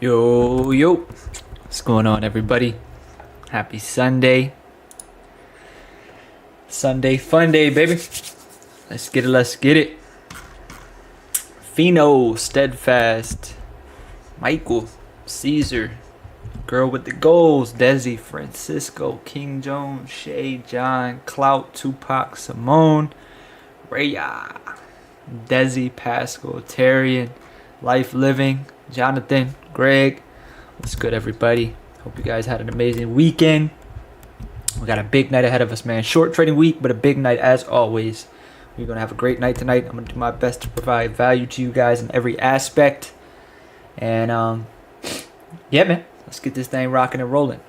Yo, yo. What's going on, everybody? Happy Sunday. Sunday fun day, baby. Let's get it, let's get it. Fino, Steadfast, Michael, Caesar, Girl with the Goals, Desi, Francisco, King Jones, Shay, John, Clout, Tupac, Simone, Raya, Desi, Pascal, Tarian, Life Living, Jonathan, Greg. What's good, everybody? Hope you guys had an amazing weekend. We got a big night ahead of us, man. Short trading week, but a big night as always. We're going to have a great night tonight. I'm going to do my best to provide value to you guys in every aspect. And, yeah, man. Let's get this thing rocking and rolling.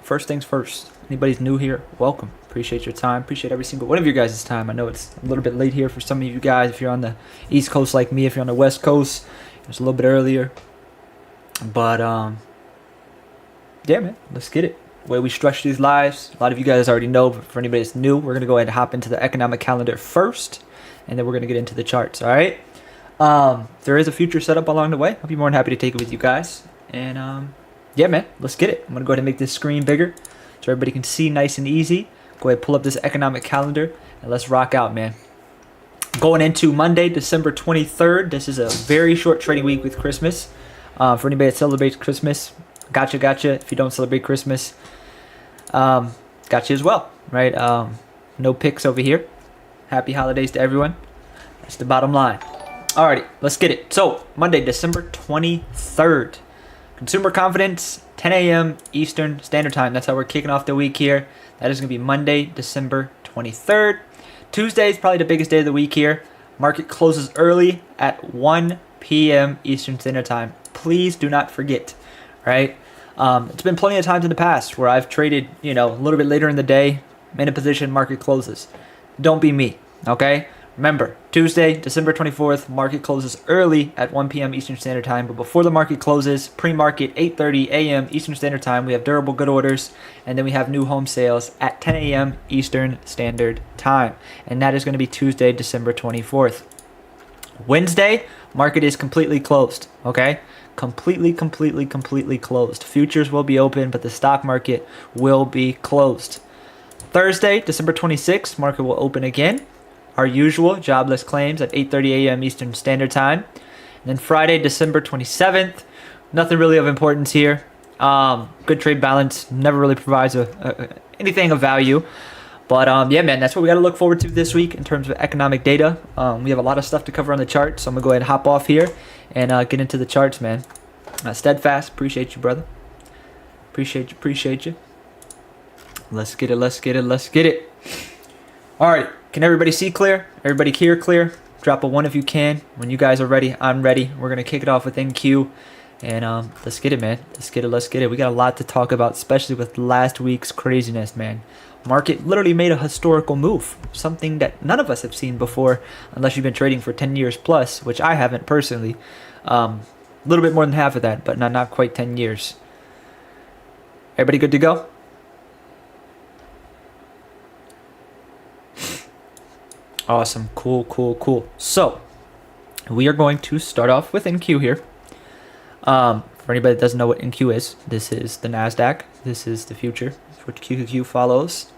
First things first. Anybody's new here, welcome. Appreciate your time. Appreciate every single one of you guys' time. I know it's a little bit late here for some of you guys. If you're on the East Coast like me, if you're on the West Coast, it's a little bit earlier. But, yeah, man, let's get it. The way we structure these lives, a lot of you guys already know, but for anybody that's new, we're going to go ahead and hop into the economic calendar first, and then we're going to get into the charts, all right? There is a future setup along the way. I'll be more than happy to take it with you guys. And, yeah, man, let's get it. I'm going to go ahead and make this screen bigger so everybody can see nice and easy. Go ahead and pull up this economic calendar, and let's rock out, man. Going into Monday, December 23rd. This is a very short trading week with Christmas. For anybody that celebrates Christmas, gotcha. If you don't celebrate Christmas, gotcha as well, right? No picks over here. Happy holidays to everyone. That's the bottom line. Alrighty, let's get it. So, Monday, December 23rd. Consumer confidence, 10 a.m. Eastern Standard Time. That's how we're kicking off the week here. That is going to be Monday, December 23rd. Tuesday is probably the biggest day of the week here. Market closes early at 1 p.m. Eastern Standard Time. Please do not forget, right? It's been plenty of times in the past where I've traded, a little bit later in the day, in a position, market closes. Don't be me, okay? Remember, Tuesday, December 24th, market closes early at 1 p.m. Eastern Standard Time. But before the market closes, pre-market, 8:30 a.m. Eastern Standard Time, we have durable good orders. And then we have new home sales at 10 a.m. Eastern Standard Time. And that is going to be Tuesday, December 24th. Wednesday, market is completely closed, okay? Completely closed. Futures will be open, but the stock market will be closed. Thursday, December 26th, market will open again. Our usual jobless claims at 8:30 a.m. Eastern Standard Time. And then Friday, December 27th, nothing really of importance here. Good trade balance never really provides anything of value. But yeah, man, that's what we got to look forward to this week in terms of economic data. We have a lot of stuff to cover on the chart, so I'm going to go ahead and hop off here and get into the charts, man. Steadfast, appreciate you, brother. Appreciate you. Let's get it. All right, can everybody see clear? Everybody hear clear? Drop a 1 if you can. When you guys are ready, I'm ready. We're going to kick it off with NQ. And let's get it, man. Let's get it. We got a lot to talk about, especially with last week's craziness, man. Market literally made a historical move, something that none of us have seen before, unless you've been trading for 10 years plus, which I haven't personally. A little bit more than half of that, but not quite 10 years. Everybody good to go? Awesome. Cool. So, we are going to start off with NQ here. For anybody that doesn't know what NQ is, this is the NASDAQ. This is the future, which QQQ follows.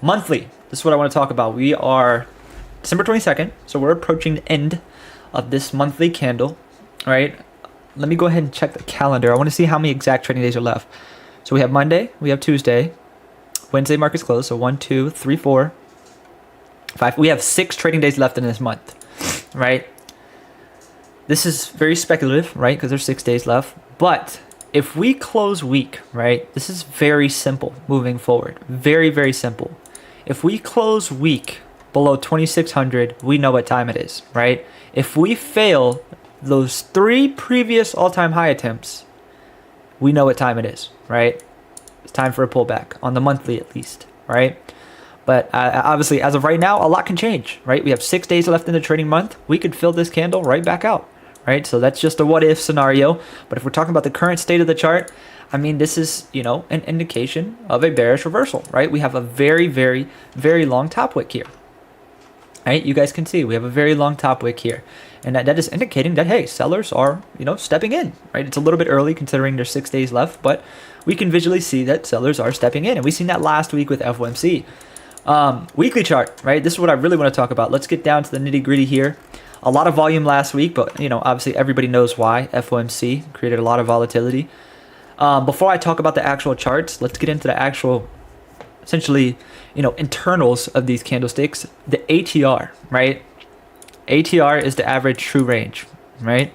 Monthly, this is what I want to talk about. We are December 22nd, so we're approaching the end of this monthly candle, right? Let me go ahead and check the calendar. I want to see how many exact trading days are left. So we have Monday, we have Tuesday, Wednesday market's closed, so 1, 2, 3, 4, 5. We have 6 trading days left in this month, right? This is very speculative, right? Because there's 6 days left. But if we close weak, right? This is very simple moving forward. Very simple. If we close weak below 2,600, we know what time it is, right? If we fail those 3 previous all-time high attempts, we know what time it is, right? It's time for a pullback on the monthly at least, right? But obviously, as of right now, a lot can change, right? We have 6 days left in the trading month. We could fill this candle right back out, right? So that's just a what-if scenario. But if we're talking about the current state of the chart, I mean, this is, an indication of a bearish reversal, right? We have a very long top wick here. right? You guys can see we have a very long top wick here. And that is indicating that, hey, sellers are, stepping in, right? It's a little bit early considering there's 6 days left, but we can visually see that sellers are stepping in. And we've seen that last week with FOMC. Weekly chart, right? This is what I really want to talk about. Let's get down to the nitty gritty here. A lot of volume last week, but, obviously everybody knows why. FOMC created a lot of volatility. Before I talk about the actual charts, let's get into the actual, essentially, internals of these candlesticks. The ATR, right? ATR is the average true range, right?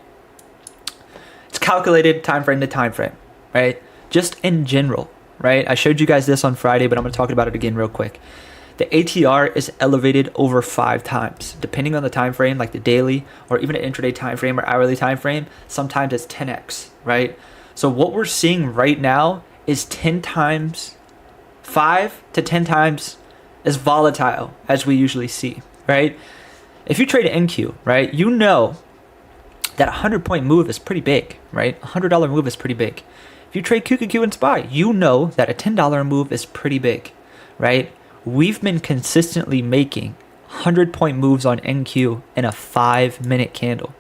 It's calculated time frame to time frame, right? Just in general, right? I showed you guys this on Friday, but I'm going to talk about it again real quick. The ATR is elevated over 5 times, depending on the time frame, like the daily or even an intraday time frame or hourly time frame. Sometimes it's 10x, right? So what we're seeing right now is 10 times, 5 to 10 times as volatile as we usually see, right? If you trade NQ, right, you know that a 100-point move is pretty big, right? A $100 move is pretty big. If you trade QQQ and SPY, you know that a $10 move is pretty big, right? We've been consistently making 100-point moves on NQ in a 5-minute candle.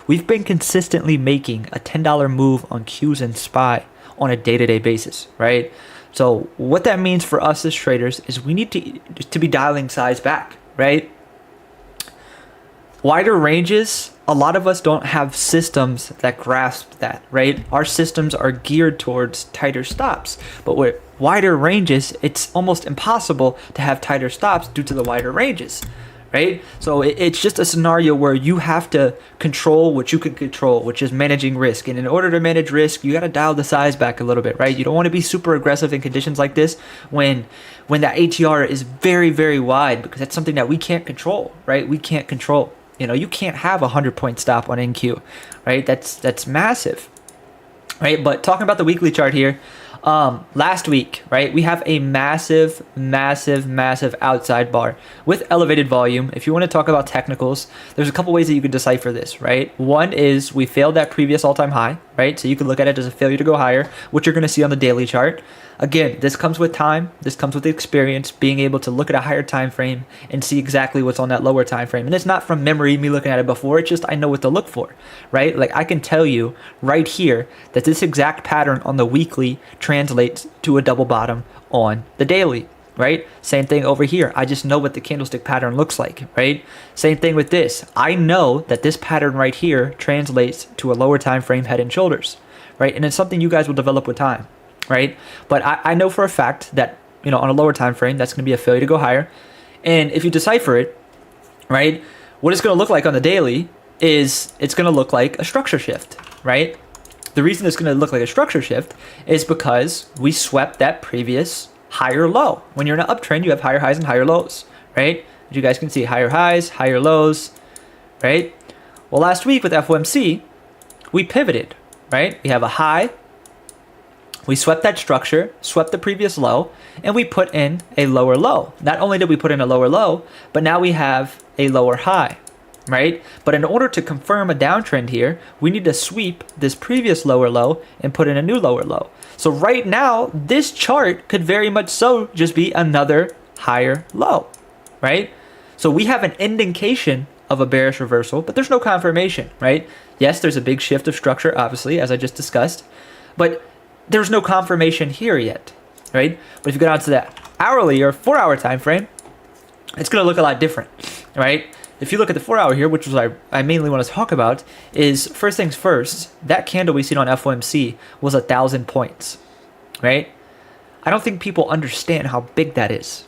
We've been consistently making a $10 move on Qs and SPY on a day-to-day basis, right? So what that means for us as traders is we need to be dialing size back, right? Wider ranges, a lot of us don't have systems that grasp that, right? Our systems are geared towards tighter stops, but with wider ranges, it's almost impossible to have tighter stops due to the wider ranges, right? So it's just a scenario where you have to control what you can control, which is managing risk. And in order to manage risk, you got to dial the size back a little bit, right? You don't want to be super aggressive in conditions like this when that ATR is very, very wide, because that's something that we can't control, right? We can't control. You can't have a 100-point stop on NQ, right? That's massive, right? But talking about the weekly chart here, last week, right, we have a massive outside bar with elevated volume. If you want to talk about technicals, there's a couple ways that you can decipher this, right? One is we failed that previous all-time high, right? So you can look at it as a failure to go higher, which you're going to see on the daily chart. Again, this comes with time. This comes with experience, being able to look at a higher time frame and see exactly what's on that lower time frame. And it's not from memory, me looking at it before. It's just I know what to look for, right? Like I can tell you right here that this exact pattern on the weekly translates to a double bottom on the daily, right? Same thing over here. I just know what the candlestick pattern looks like, right? Same thing with this. I know that this pattern right here translates to a lower time frame head and shoulders, right? And it's something you guys will develop with time, right? But I know for a fact that, on a lower time frame, that's going to be a failure to go higher. And if you decipher it, right, what it's going to look like on the daily is it's going to look like a structure shift, right? The reason it's going to look like a structure shift is because we swept that previous higher low. When you're in an uptrend, you have higher highs and higher lows, right? As you guys can see, higher highs, higher lows, right? Well, last week with FOMC, we pivoted, right? We have a high. We swept that structure, swept the previous low, and we put in a lower low. Not only did we put in a lower low, but now we have a lower high, right? But in order to confirm a downtrend here, we need to sweep this previous lower low and put in a new lower low. So right now, this chart could very much so just be another higher low, right? So we have an indication of a bearish reversal, but there's no confirmation, right? Yes, there's a big shift of structure, obviously, as I just discussed, but there's no confirmation here yet, right? But if you go down to that hourly or 4-hour time frame, it's going to look a lot different, right? If you look at the 4-hour here, which was I mainly want to talk about, is first things first, that candle we seen on FOMC was 1,000 points, right? I don't think people understand how big that is.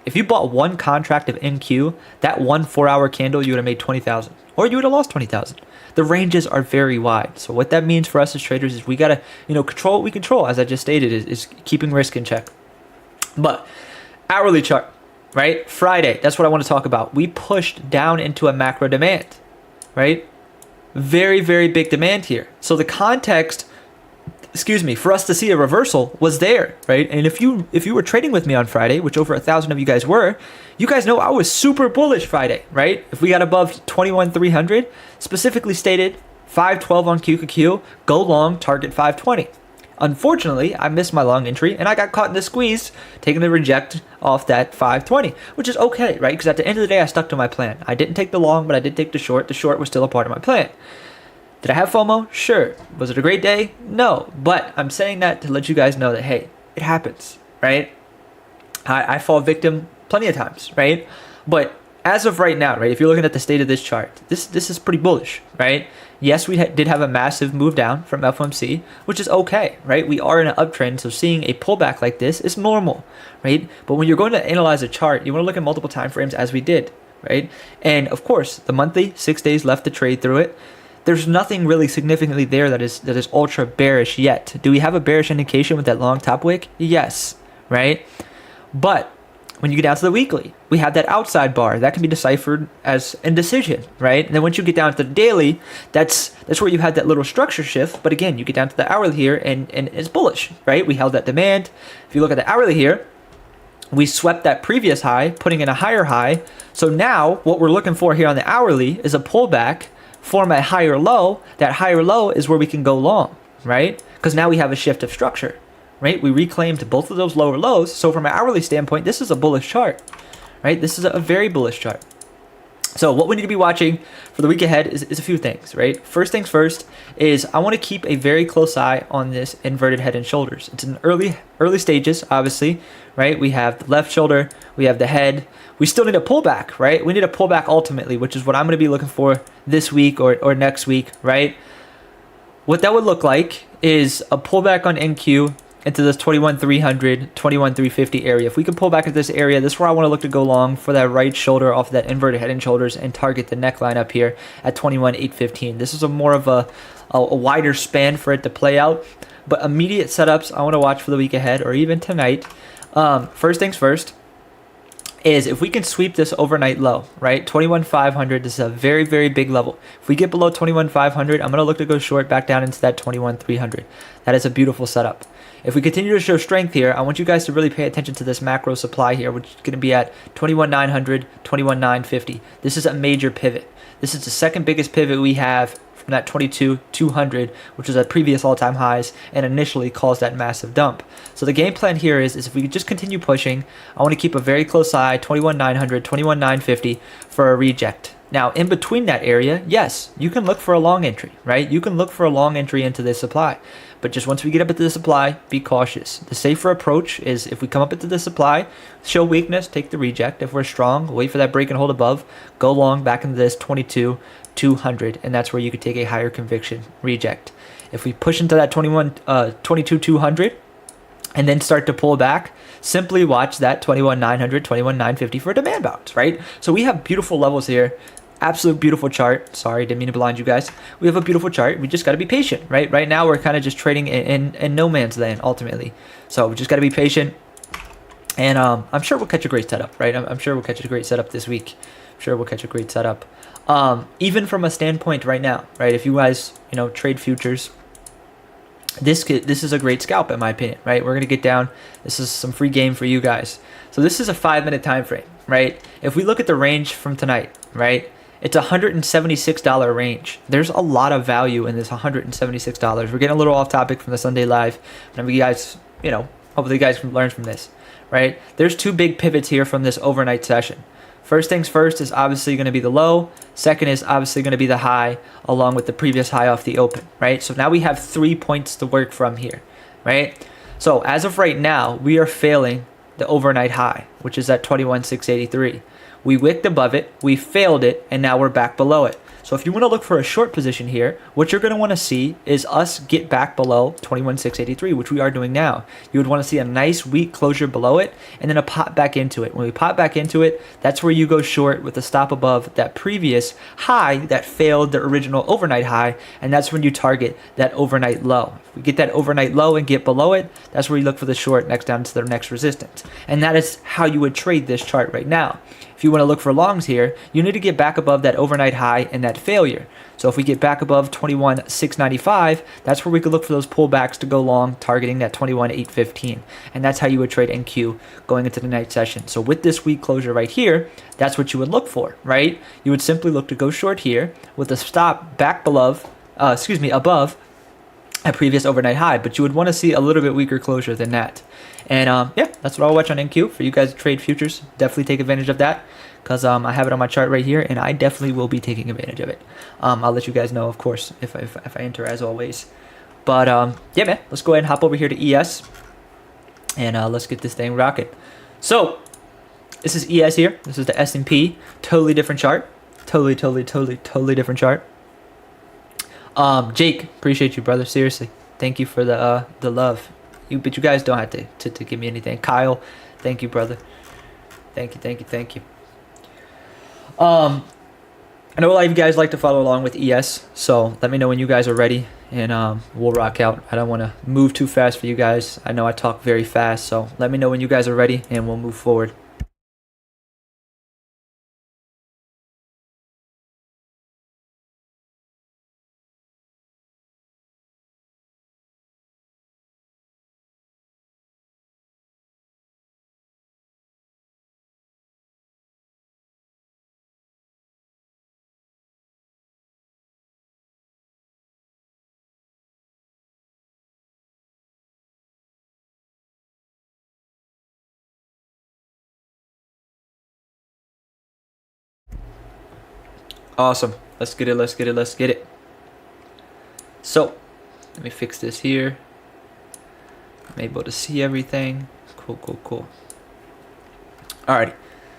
If you bought one contract of NQ, that one 4-hour candle, you would have made 20,000, or you would have lost 20,000. The ranges are very wide. So what that means for us as traders is we got to, control what we control, as I just stated, is keeping risk in check. But hourly chart, right? Friday, that's what I want to talk about. We pushed down into a macro demand, right? Very, very big demand here. So the context, for us to see a reversal was there, right? And if you were trading with me on Friday, which over 1,000 of you guys were, you guys know I was super bullish Friday, right? If we got above 21,300, specifically stated 512 on QQQ, go long, target 520. Unfortunately, I missed my long entry and I got caught in the squeeze, taking the reject off that 520, which is okay, right? Because at the end of the day, I stuck to my plan. I didn't take the long, but I did take the short. The short was still a part of my plan. Did I have FOMO? Sure. Was it a great day? No. But I'm saying that to let you guys know that, hey, it happens, right? I fall victim plenty of times, right? But as of right now, right, if you're looking at the state of this chart, this is pretty bullish, right? Yes, we did have a massive move down from FOMC, which is okay, right? We are in an uptrend, so seeing a pullback like this is normal, right? But when you're going to analyze a chart, you want to look at multiple time frames as we did, right? And of course, the monthly, 6 days left to trade through it. There's nothing really significantly there that is ultra bearish yet. Do we have a bearish indication with that long top wick? Yes, right? But when you get down to the weekly, we have that outside bar that can be deciphered as indecision, right? And then once you get down to the daily, that's where you had that little structure shift. But again, you get down to the hourly here and it's bullish, right? We held that demand. If you look at the hourly here, we swept that previous high, putting in a higher high. So now what we're looking for here on the hourly is a pullback, form a higher low. That higher low is where we can go long, right? Because now we have a shift of structure, right? We reclaimed both of those lower lows. So from an hourly standpoint, this is a bullish chart, right? This is a very bullish chart. So what we need to be watching for the week ahead is a few things, right? First things first is I want to keep a very close eye on this inverted head and shoulders. It's in early stages, obviously, right? We have the left shoulder, we have the head. We still need a pullback, right? We need a pullback ultimately, which is what I'm going to be looking for this week or next week, right? What that would look like is a pullback on NQ into this 21,300, 21,350 area. If we can pull back at this area, this is where I want to look to go long for that right shoulder off of that inverted head and shoulders and target the neckline up here at 21,815. This is a more of a wider span for it to play out, but immediate setups I want to watch for the week ahead or even tonight. First things first is if we can sweep this overnight low, right? 21,500, this is a very, very big level. If we get below 21,500, I'm going to look to go short back down into that 21,300. That is a beautiful setup. If we continue to show strength here, I want you guys to really pay attention to this macro supply here, which is going to be at 21,900, 21,950. This is a major pivot. This is the second biggest pivot we have from that 22,200, which was at previous all-time highs and initially caused that massive dump. So the game plan here is if we just continue pushing, I want to keep a very close eye, 21,900, 21,950 for a reject. Now, in between that area, yes, you can look for a long entry, right? You can look for a long entry into this supply. But just once we get up into the supply, be cautious. The safer approach is if we come up into the supply, show weakness, take the reject. If we're strong, wait for that break and hold above, go long back into this 22,200, and that's where you could take a higher conviction reject. If we push into that 22,200 and then start to pull back, simply watch that 21,900, 21,950 for a demand bounce, right? So we have beautiful levels here. Absolute beautiful chart. Sorry, didn't mean to blind you guys. We have a beautiful chart. We just got to be patient, right? Right now, we're kind of just trading in no man's land, ultimately. So we just got to be patient. And I'm sure we'll catch a great setup, right? I'm sure we'll catch a great setup this week. I'm sure we'll catch a great setup. Even from a standpoint right now, right? If you guys, trade futures, this is a great scalp in my opinion, right? We're going to get down. This is some free game for you guys. So this is a 5-minute time frame, right? If we look at the range from tonight, right? It's a $176 range. There's a lot of value in this $176. We're getting a little off topic from the Sunday Live. And you guys, hopefully you guys can learn from this, right? There's two big pivots here from this overnight session. First things first is obviously going to be the low. Second is obviously going to be the high along with the previous high off the open, right? So now we have 3 points to work from here, right? So as of right now, we are failing the overnight high, which is at 21,683. We wicked above it, we failed it, and now we're back below it. So if you want to look for a short position here, what you're going to want to see is us get back below 21,683, which we are doing now. You would want to see a nice weak closure below it and then a pop back into it. When we pop back into it, that's where you go short with a stop above that previous high that failed the original overnight high, and that's when you target that overnight low. If we get that overnight low and get below it, that's where you look for the short next down to the next resistance. And that is how you would trade this chart right now. If you want to look for longs here, you need to get back above that overnight high and that failure. So if we get back above 21,695, that's where we could look for those pullbacks to go long, targeting that 21,815. And that's how you would trade NQ going into the night session. So with this weak closure right here, that's what you would look for, right? You would simply look to go short here with a stop back above, a previous overnight high, but you would want to see a little bit weaker closure than that. And yeah, that's what I'll watch on NQ. For you guys to trade futures, definitely take advantage of that, because I have it on my chart right here, and I definitely will be taking advantage of it. I'll let you guys know, of course, if I enter, as always. But yeah, man, let's go ahead and hop over here to ES, and let's get this thing rocking. So this is ES here. This is the S&P. Totally different chart. Totally different chart. Jake, appreciate you, brother. Seriously, thank you for the love. But you guys don't have to give me anything. Kyle, thank you, brother. Thank you. I know a lot of you guys like to follow along with ES, so let me know when you guys are ready, and we'll rock out. I don't want to move too fast for you guys. I know I talk very fast, so let me know when you guys are ready, and we'll move forward. Awesome. Let's get it. So, let me fix this here. I'm able to see everything. Cool. Alrighty.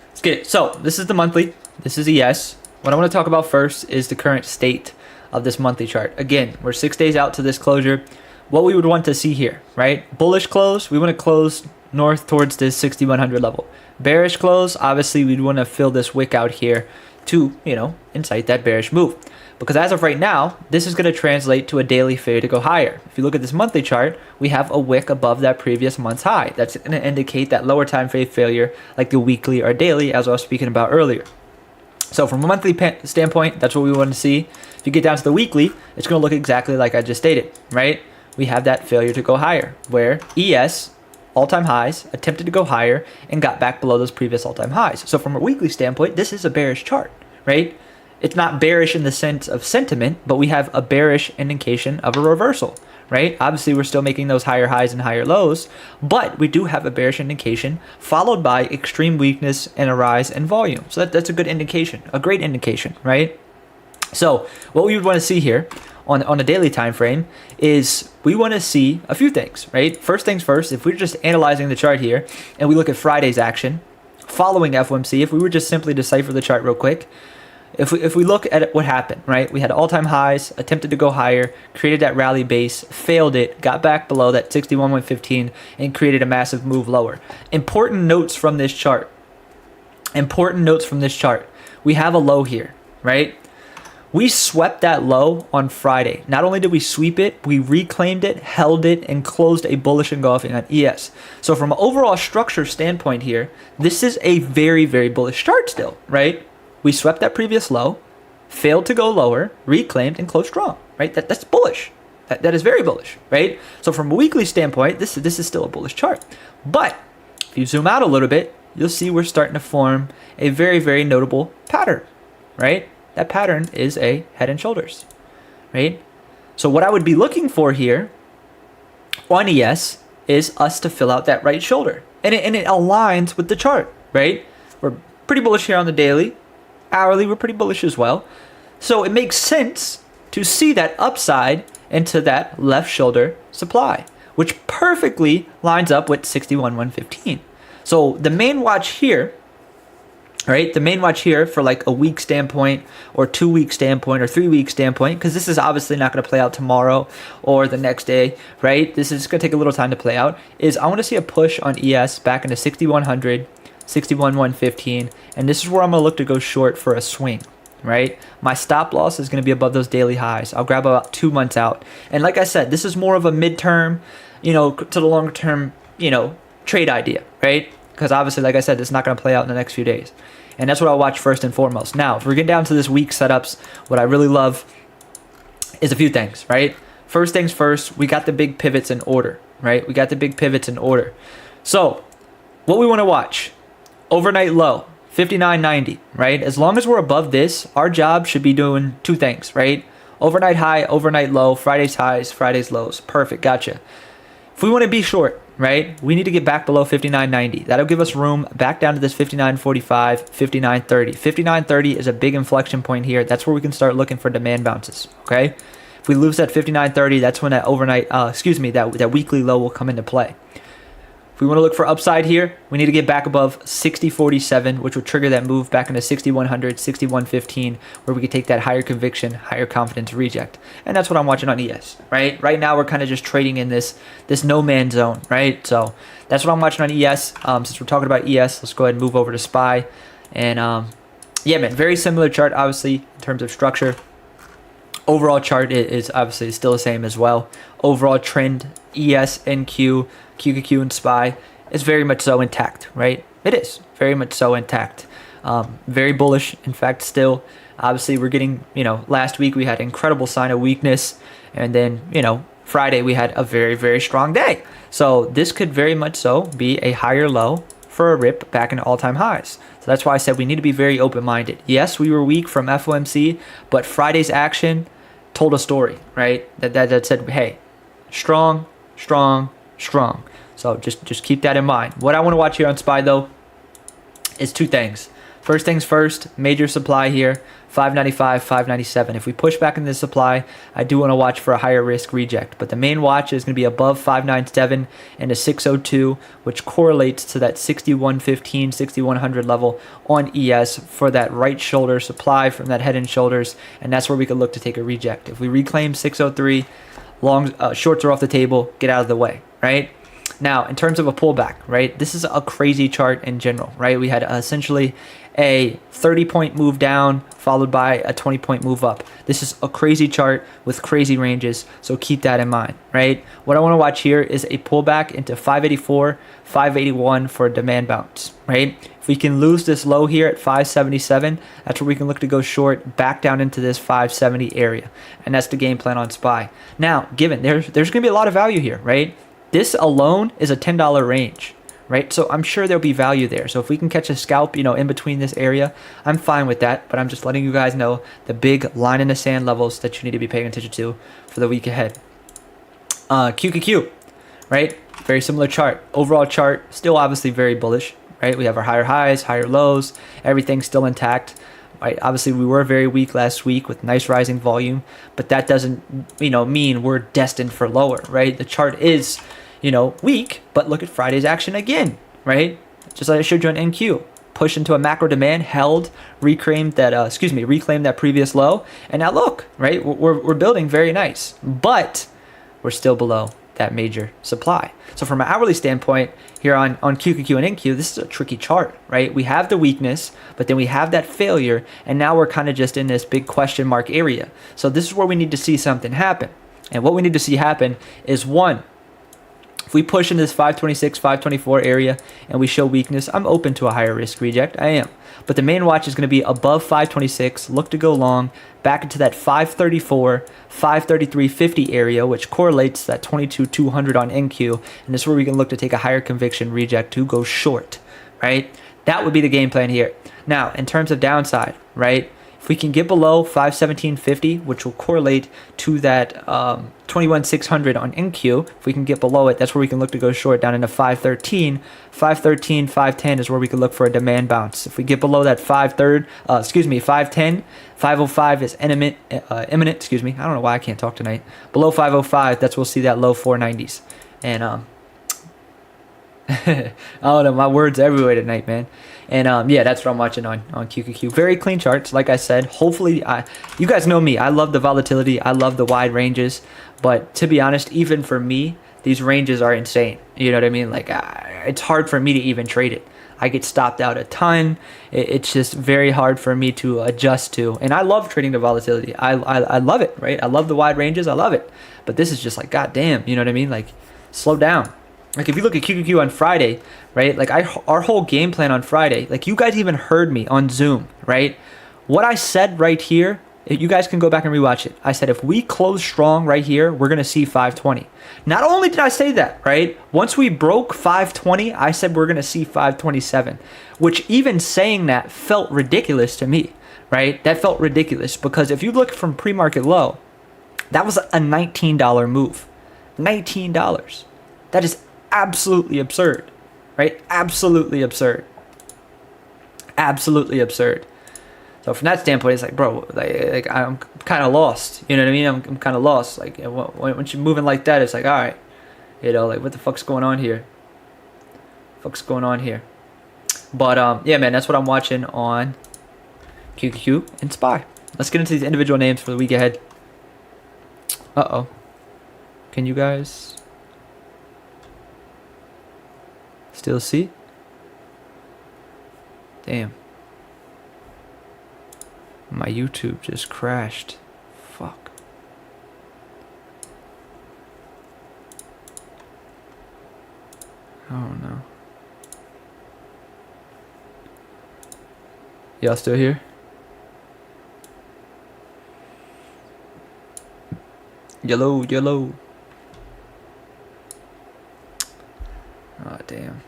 Let's get it. So, this is the monthly. This is ES. What I want to talk about first is the current state of this monthly chart. Again, we're 6 days out to this closure. What we would want to see here, right? Bullish close, we want to close north towards this 6100 level. Bearish close, obviously we'd want to fill this wick out here to, incite that bearish move. Because as of right now, this is going to translate to a daily failure to go higher. If you look at this monthly chart, we have a wick above that previous month's high. That's going to indicate that lower time frame failure, like the weekly or daily, as I was speaking about earlier. So from a monthly standpoint, that's what we want to see. If you get down to the weekly, it's going to look exactly like I just stated, right? We have that failure to go higher, where ES, all-time highs, attempted to go higher and got back below those previous all-time highs. So from a weekly standpoint, this is a bearish chart, right? It's not bearish in the sense of sentiment, but we have a bearish indication of a reversal, right? Obviously, we're still making those higher highs and higher lows, but we do have a bearish indication followed by extreme weakness and a rise in volume. So that's a good indication, a great indication, right? So what we would want to see here on a daily time frame is we want to see a few things, right? First things first, if we're just analyzing the chart here and we look at Friday's action following FOMC, if we were just simply decipher the chart real quick, if we look at what happened, right? We had all-time highs, attempted to go higher, created that rally base, failed it, got back below that 61,115 and created a massive move lower. Important notes from this chart. We have a low here, right? We swept that low on Friday. Not only did we sweep it, we reclaimed it, held it, and closed a bullish engulfing on ES. So from an overall structure standpoint here, this is a very, very bullish chart still, right? We swept that previous low, failed to go lower, reclaimed, and closed strong, right? That's bullish. That is very bullish, right? So from a weekly standpoint, this is still a bullish chart. But if you zoom out a little bit, you'll see we're starting to form a very, very notable pattern, right? That pattern is a head and shoulders, right? So what I would be looking for here on ES is us to fill out that right shoulder. And it aligns with the chart, right? We're pretty bullish here on the daily. Hourly, we're pretty bullish as well. So it makes sense to see that upside into that left shoulder supply, which perfectly lines up with 61,115. So the main watch here, right? The main watch here for like a week standpoint or 2 week standpoint or 3 week standpoint, because this is obviously not going to play out tomorrow or the next day, right? This is going to take a little time to play out, is I want to see a push on ES back into 6100, 61,115, and this is where I'm going to look to go short for a swing, right? My stop loss is going to be above those daily highs. I'll grab about 2 months out. And like I said, this is more of a midterm, to the longer term, trade idea, right? Because obviously, like I said, it's not going to play out in the next few days. And that's what I'll watch first and foremost. Now, if we're getting down to this week setups, what I really love is a few things, right? First things first, we got the big pivots in order, right? So what we want to watch, overnight low, 59.90, right? As long as we're above this, our job should be doing 2 things, right? Overnight high, overnight low, Friday's highs, Friday's lows. Perfect, gotcha. If we want to be short, right, we need to get back below 59.90. That'll give us room back down to this 59.45, 59.30. 59.30 is a big inflection point here. That's where we can start looking for demand bounces, okay? If we lose that 59.30, that's when that overnight, that weekly low will come into play. If we want to look for upside here, we need to get back above 60.47, which will trigger that move back into 6100, 61.15, where we could take that higher conviction, higher confidence reject. And that's what I'm watching on ES, right? Right now, we're kind of just trading in this no man's zone, right? So that's what I'm watching on ES. Since we're talking about ES, let's go ahead and move over to SPY. And yeah, man, very similar chart, obviously, in terms of structure. Overall chart is obviously still the same as well. Overall trend, ES, NQ, QQQ, and SPY is very much so intact, right? It is very much so intact. Very bullish, in fact, still. Obviously, we're getting, last week we had incredible sign of weakness. And then, Friday we had a very, very strong day. So this could very much so be a higher low for a rip back into all-time highs. So that's why I said we need to be very open-minded. Yes, we were weak from FOMC, but Friday's action told a story, right? That said, hey, strong, strong, strong. So just keep that in mind. What I want to watch here on SPY, though, is two things. First things first, major supply here, 595, 597. If we push back into the supply, I do want to watch for a higher risk reject. But the main watch is going to be above 597 and a 602, which correlates to that 6115, 6100 level on ES for that right shoulder supply from that head and shoulders. And that's where we could look to take a reject. If we reclaim 603, shorts are off the table, get out of the way, right? Now, in terms of a pullback, right, this is a crazy chart in general, right? We had essentially a 30-point move down followed by a 20-point move up. This is a crazy chart with crazy ranges, so keep that in mind, right? What I want to watch here is a pullback into 584, 581 for a demand bounce, right? If we can lose this low here at 577, that's where we can look to go short back down into this 570 area, and that's the game plan on SPY. Now, given there's going to be a lot of value here, right? This alone is a $10 range, right? So I'm sure there'll be value there. So if we can catch a scalp, in between this area, I'm fine with that. But I'm just letting you guys know the big line in the sand levels that you need to be paying attention to for the week ahead. QQQ, right? Very similar chart. Overall chart, still obviously very bullish, right? We have our higher highs, higher lows, everything's still intact. Right? Obviously, we were very weak last week with nice rising volume, but that doesn't, mean we're destined for lower, right? The chart is, weak, but look at Friday's action again, right? Just like I showed you on NQ, push into a macro demand, held, reclaimed that previous low, and now look, right? We're building very nice, but we're still below that major supply. So from an hourly standpoint here on QQQ and NQ, this is a tricky chart, right? We have the weakness, but then we have that failure, and now we're kind of just in this big question mark area. So this is where we need to see something happen. And what we need to see happen is, one, if we push into this 526, 524 area and we show weakness, I'm open to a higher risk reject. I am. But the main watch is going to be above 526, look to go long, back into that 534, 533.50 area, which correlates to that 22,200 on NQ. And this is where we can look to take a higher conviction reject to go short, right? That would be the game plan here. Now, in terms of downside, right? If we can get below 517.50, which will correlate to that 21,600 on NQ, if we can get below it, that's where we can look to go short down into 513. 513, 510 is where we can look for a demand bounce. If we get below that 510, 505 is imminent. I don't know why I can't talk tonight. Below 505, that's where we'll see that low 490s. And I don't know, my words everywhere tonight, man. And yeah, that's what I'm watching on QQQ. Very clean charts, like I said. Hopefully, you guys know me. I love the volatility. I love the wide ranges. But to be honest, even for me, these ranges are insane. You know what I mean? Like, it's hard for me to even trade it. I get stopped out a ton. It's just very hard for me to adjust to. And I love trading the volatility. I love it, right? I love the wide ranges. I love it. But this is just like, goddamn, you know what I mean? Like, slow down. Like, if you look at QQQ on Friday, right, like our whole game plan on Friday, like, you guys even heard me on Zoom, right? What I said right here, you guys can go back and rewatch it. I said, if we close strong right here, we're going to see 520. Not only did I say that, right, once we broke 520, I said we're going to see 527, which even saying that felt ridiculous to me, right? That felt ridiculous because if you look from pre-market low, That was a $19 move. $19. That is absolutely absurd, right? Absolutely absurd. Absolutely absurd. So from that standpoint, it's like, bro, like I'm kind of lost. You know what I mean? I'm kind of lost. Like when you're moving like that, it's like, all right, you know, like what the fuck's going on here? Fuck's going on here? But yeah, man, that's what I'm watching on QQQ and SPY. Let's get into these individual names for the week ahead. Uh-oh. Can you guys still see? Damn. My YouTube just crashed. Fuck. Oh no. Y'all still here? Yellow, yellow. Oh, damn.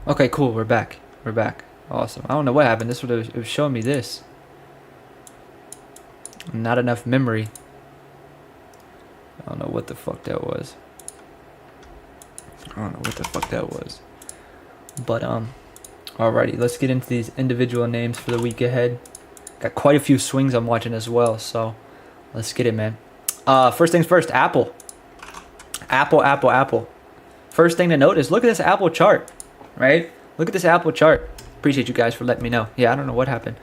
Okay, cool. We're back. We're back. Awesome. I don't know what happened. It was showing me this. Not enough memory. I don't know what the fuck that was. But alrighty, let's get into these individual names for the week ahead. Got quite a few swings I'm watching as well, so let's get it, man. First things first, Apple. Apple. First thing to note is look at this Apple chart, right? Look at this Apple chart. Appreciate you guys for letting me know. Yeah, I don't know what happened.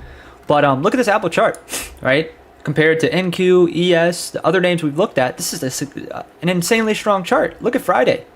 But look at this Apple chart, right? Compared to NQ, ES, the other names we've looked at, this is an insanely strong chart. Look at Friday,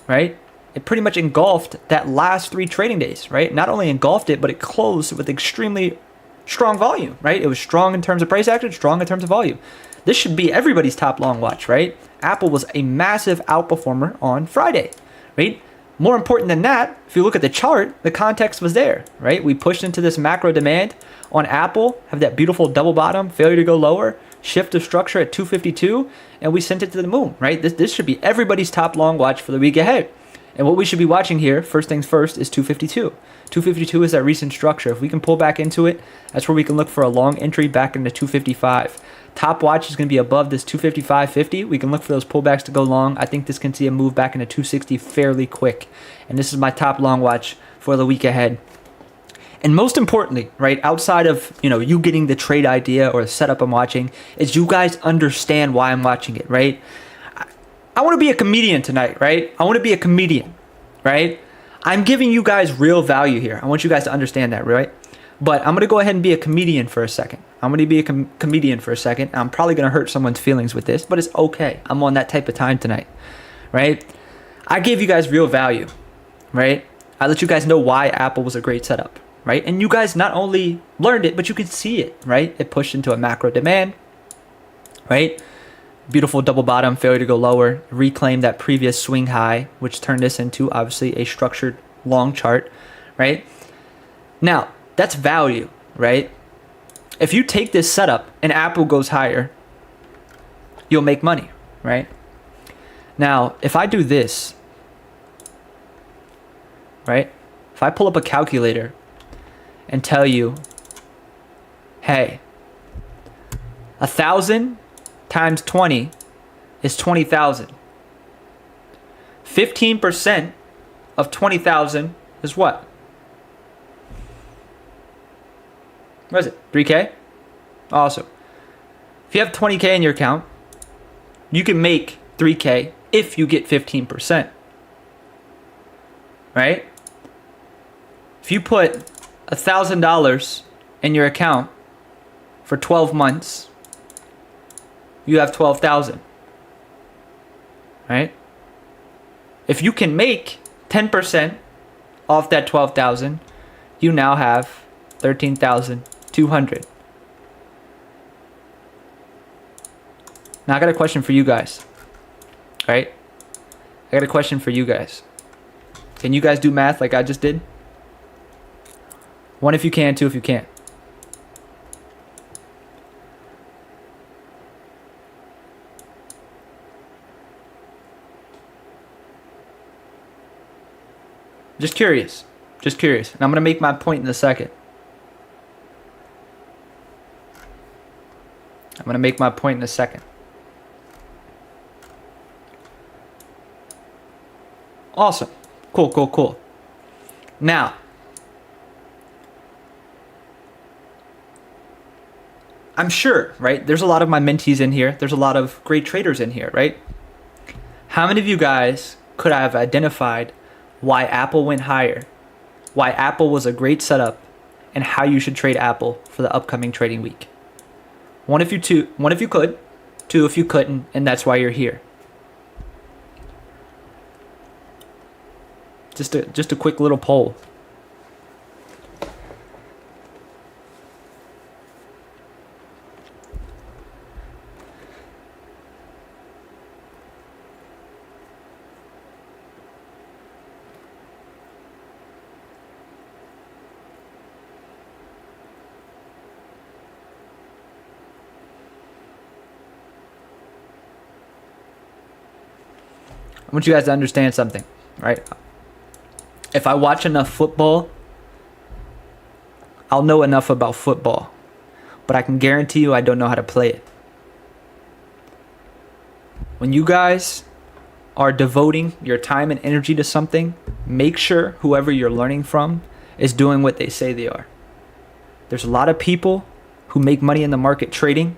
right? It pretty much engulfed that last 3 trading days, right? Not only engulfed it, but it closed with extremely strong volume, right? It was strong in terms of price action, strong in terms of volume. This should be everybody's top long watch, right? Apple was a massive outperformer on Friday, right? More important than that, if you look at the chart, the context was there, right? We pushed into this macro demand on Apple, have that beautiful double bottom, failure to go lower, shift of structure at 252, and we sent it to the moon, right? This should be everybody's top long watch for the week ahead. And what we should be watching here, first things first, is 252. 252 is that recent structure. If we can pull back into it, that's where we can look for a long entry back into 255. Top watch is going to be above this 255.50. We can look for those pullbacks to go long. I think this can see a move back into 260 fairly quick. And this is my top long watch for the week ahead. And most importantly, right, outside of, you getting the trade idea or the setup I'm watching, is you guys understand why I'm watching it, right? I want to be a comedian tonight, right? I want to be a comedian, right? I'm giving you guys real value here. I want you guys to understand that, right? But I'm going to go ahead and be a comedian for a second. I'm going to be a comedian for a second. I'm probably going to hurt someone's feelings with this, but it's okay. I'm on that type of time tonight, right? I gave you guys real value, right? I let you guys know why Apple was a great setup, right? And you guys not only learned it, but you could see it, right? It pushed into a macro demand, right? Beautiful double bottom, failure to go lower, reclaim that previous swing high, which turned this into obviously a structured long chart, right? Now, that's value, right? If you take this setup and Apple goes higher, you'll make money, right? Now, if I do this, right? If I pull up a calculator and tell you, hey, 1,000 times 20 is 20,000. 15% of 20,000 is what? What is it? 3K? Awesome. If you have 20K in your account, you can make 3K if you get 15%. Right? If you put $1,000 in your account for 12 months, you have 12,000. Right? If you can make 10% off that 12,000, you now have 13,200. Now I got a question for you guys. Right? I got a question for you guys. Can you guys do math like I just did? 1 if you can, 2 if you can't. Just curious. Just curious. And I'm going to make my point in a second. I'm going to make my point in a second. Awesome. Cool, cool, cool. Now, I'm sure, right? There's a lot of my mentees in here. There's a lot of great traders in here, right? How many of you guys could have identified why Apple went higher, why Apple was a great setup, and how you should trade Apple for the upcoming trading week? One if you could, two if you couldn't, and that's why you're here. Just a quick little poll. I want you guys to understand something, right? If I watch enough football, I'll know enough about football, but I can guarantee you I don't know how to play it. When you guys are devoting your time and energy to something, make sure whoever you're learning from is doing what they say they are. There's a lot of people who make money in the market trading.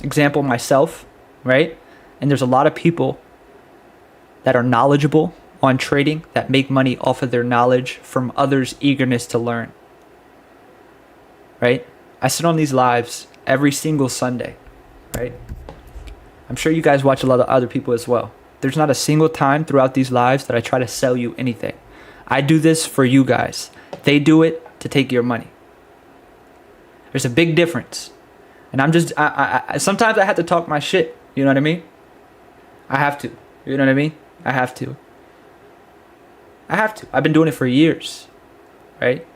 Example, myself, right? And there's a lot of people that are knowledgeable on trading that make money off of their knowledge from others' eagerness to learn. Right? I sit on these lives every single Sunday, right? I'm sure you guys watch a lot of other people as well. There's not a single time throughout these lives that I try to sell you anything. I do this for you guys. They do it to take your money. There's a big difference. And I'm just, sometimes I have to talk my shit. You know what I mean? I have to. You know what I mean? I have to. I've been doing it for years, right?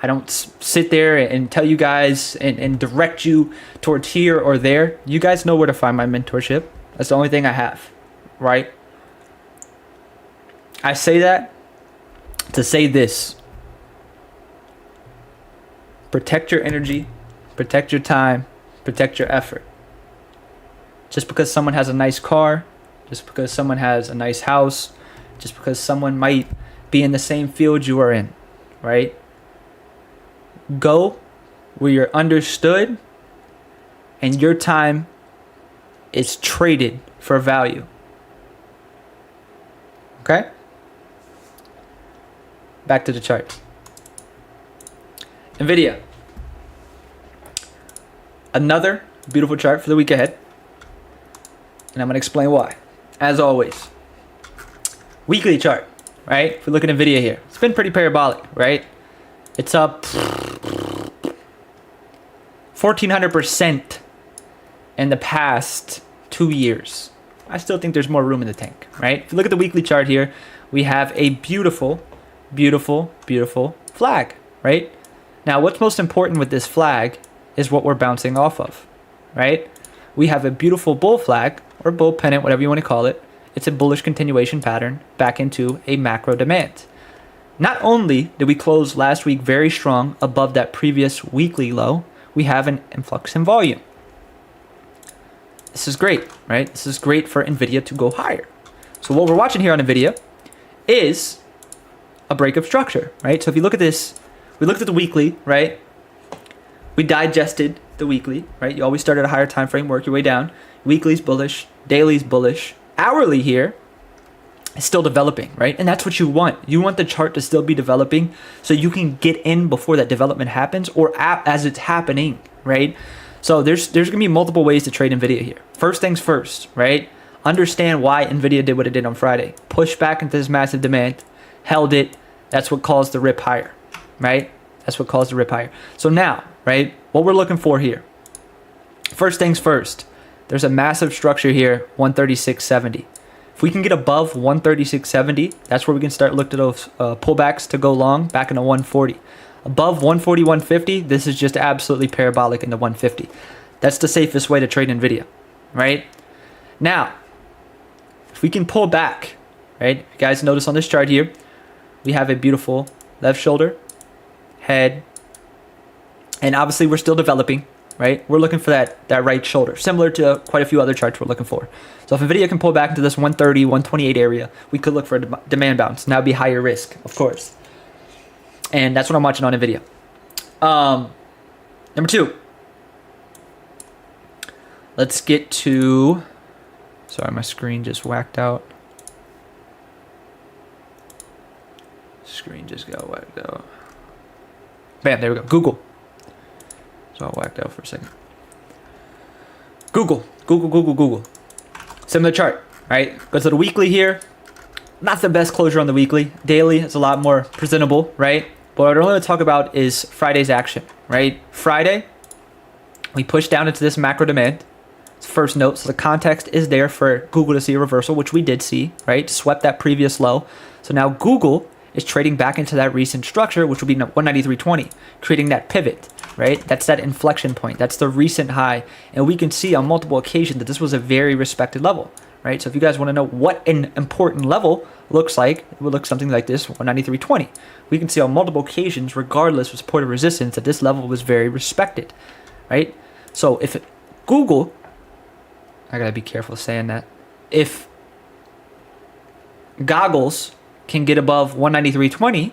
I don't sit there and tell you guys and direct you towards here or there. You guys know where to find my mentorship. That's the only thing I have, right? I say that to say this. Protect your energy, protect your time, protect your effort. Just because someone has a nice car, just because someone has a nice house, just because someone might be in the same field you are in, right? Go where you're understood and your time is traded for value. Okay? Back to the chart. Nvidia. Another beautiful chart for the week ahead. And I'm going to explain why. As always. Weekly chart, right? If we look at Nvidia here, it's been pretty parabolic, right? It's up 1,400% in the past 2 years. I still think there's more room in the tank, right? If you look at the weekly chart here, we have a beautiful, beautiful, beautiful flag, right? Now, what's most important with this flag is what we're bouncing off of, right? We have a beautiful bull flag or bull pennant, whatever you want to call it. It's a bullish continuation pattern back into a macro demand. Not only did we close last week very strong above that previous weekly low, we have an influx in volume. This is great, right? This is great for Nvidia to go higher. So what we're watching here on Nvidia is a break of structure, right? So if you look at this, we looked at the weekly, right? We digested the weekly, right? You always start at a higher time frame, work your way down. Weekly's bullish, daily's bullish. Hourly here is still developing, right? And that's what you want. You want the chart to still be developing so you can get in before that development happens or as it's happening, right? So there's going to be multiple ways to trade Nvidia here. First things first, right? Understand why Nvidia did what it did on Friday. Push back into this massive demand, held it. That's what caused the rip higher, right? That's what caused the rip higher. So now, right, what we're looking for here. First things first. There's a massive structure here, 136.70. If we can get above 136.70, that's where we can start looking at those pullbacks to go long back into 140. Above 140, 150, this is just absolutely parabolic into 150. That's the safest way to trade Nvidia, right? Now, if we can pull back, right? If you guys notice on this chart here, we have a beautiful left shoulder, head, and obviously we're still developing, right? We're looking for that right shoulder, similar to quite a few other charts we're looking for. So if Nvidia can pull back into this 130, 128 area, we could look for a demand bounce. Now it'd be higher risk, of course. And that's what I'm watching on Nvidia. Number 2. Let's get to... Sorry, my screen just whacked out. Screen just got whacked out. Bam, there we go. Google. So I whacked out for a second. Google. Similar chart, right? Go to the weekly here. Not the best closure on the weekly. Daily is a lot more presentable, right? But what I really want to talk about is Friday's action, right? Friday, we pushed down into this macro demand. It's first note. So the context is there for Google to see a reversal, which we did see, right? Swept that previous low. So now Google is trading back into that recent structure, which will be 193.20, creating that pivot, right? That's that inflection point. That's the recent high. And we can see on multiple occasions that this was a very respected level, right? So if you guys want to know what an important level looks like, it would look something like this, 193.20. We can see on multiple occasions, regardless of support or resistance, that this level was very respected, right? So if Google, I gotta be careful saying that, if goggles can get above 193.20,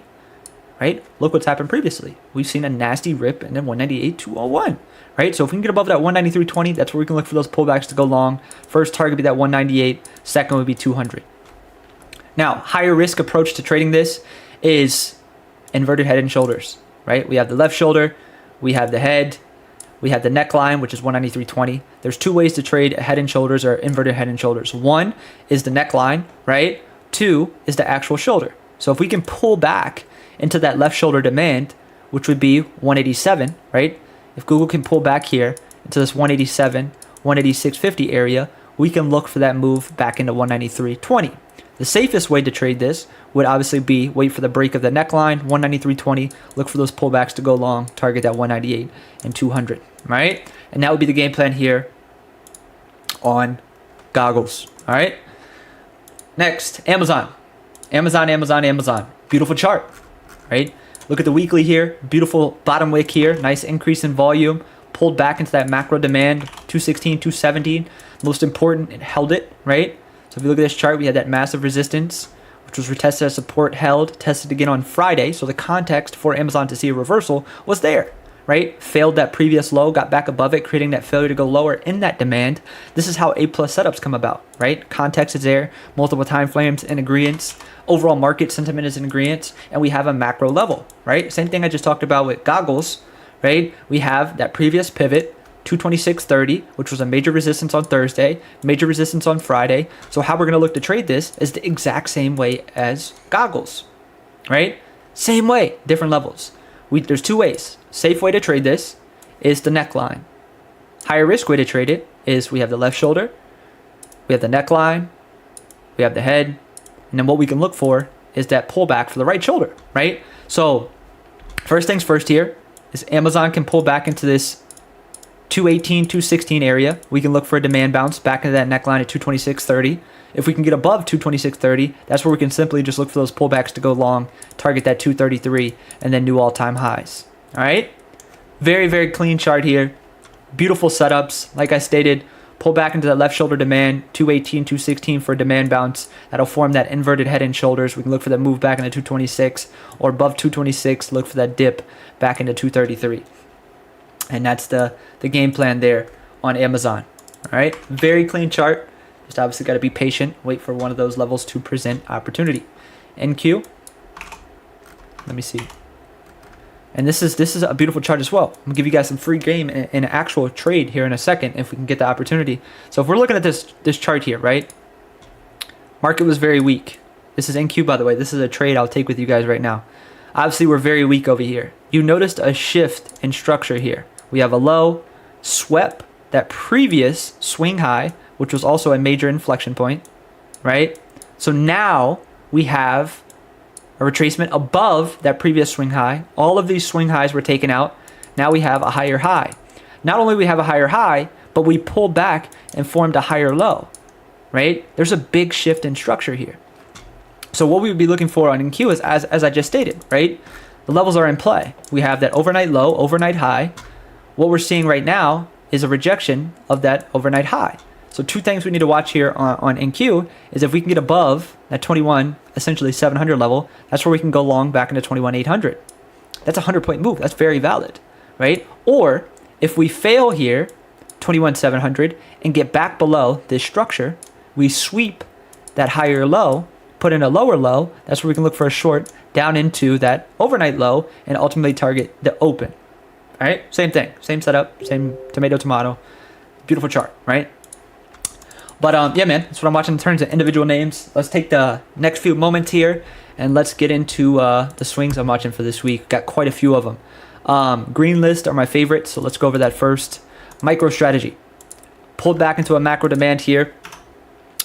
right? Look what's happened previously. We've seen a nasty rip and then 198.201, right? So if we can get above that 193.20, that's where we can look for those pullbacks to go long. First target would be that 198, second would be 200. Now, higher risk approach to trading this is inverted head and shoulders, right? We have the left shoulder, we have the head, we have the neckline, which is 193.20. There's 2 ways to trade head and shoulders or inverted head and shoulders. 1 is the neckline, right? 2 is the actual shoulder. So if we can pull back into that left shoulder demand, which would be 187, right? If Google can pull back here into this 187, 186.50 area, we can look for that move back into 193.20. The safest way to trade this would obviously be wait for the break of the neckline, 193.20, look for those pullbacks to go long, target that 198 and 200, right? And that would be the game plan here on goggles, all right? Next, Amazon. Beautiful chart, right? Look at the weekly here. Beautiful bottom wick here. Nice increase in volume. Pulled back into that macro demand. 216, 217. Most important, it held it, right? So if you look at this chart, we had that massive resistance, which was retested as support, held, tested again on Friday. So the context for Amazon to see a reversal was there, right? Failed that previous low, got back above it, creating that failure to go lower in that demand. This is how A+ setups come about, right? Context is there, multiple time frames in agreement, overall market sentiment is in agreement, and we have a macro level, right? Same thing I just talked about with goggles, right? We have that previous pivot, 226.30, which was a major resistance on Thursday, major resistance on Friday. So how we're going to look to trade this is the exact same way as goggles, right? Same way, different levels. There's 2 ways. Safe way to trade this is the neckline. Higher risk way to trade it is we have the left shoulder, we have the neckline, we have the head, and then what we can look for is that pullback for the right shoulder, right? So first things first here is Amazon can pull back into this 218, 216 area. We can look for a demand bounce back into that neckline at 226.30. If we can get above 226.30, that's where we can simply just look for those pullbacks to go long, target that 233, and then new all-time highs. All right? Very, very clean chart here. Beautiful setups. Like I stated, pull back into that left shoulder demand, 218, 216 for a demand bounce. That'll form that inverted head and shoulders. We can look for that move back into 226, or above 226, look for that dip back into 233. And that's the game plan there on Amazon. All right? Very clean chart. Just obviously got to be patient. Wait for one of those levels to present opportunity. NQ. Let me see. And this is a beautiful chart as well. I'm going to give you guys some free game in an actual trade here in a second if we can get the opportunity. So if we're looking at this chart here, right? Market was very weak. This is NQ, by the way. This is a trade I'll take with you guys right now. Obviously, we're very weak over here. You noticed a shift in structure here. We have a low, swept that previous swing high, which was also a major inflection point, right? So now we have a retracement above that previous swing high. All of these swing highs were taken out. Now we have a higher high. Not only we have a higher high, but we pulled back and formed a higher low, right? There's a big shift in structure here. So what we would be looking for on NQ is, as I just stated, right? The levels are in play. We have that overnight low, overnight high. What we're seeing right now is a rejection of that overnight high. So two things we need to watch here on NQ is if we can get above that 21, essentially 700 level, that's where we can go long back into 21,800. That's a 100-point move. That's very valid, right? Or if we fail here, 21,700, and get back below this structure, we sweep that higher low, put in a lower low, that's where we can look for a short down into that overnight low and ultimately target the open. All right, same thing, same setup, same tomato, beautiful chart, right? But yeah, man, that's what I'm watching in terms of individual names. Let's take the next few moments here and let's get into the swings I'm watching for this week. Got quite a few of them. Green list are my favorites, so let's go over that first. MicroStrategy pulled back into a macro demand here.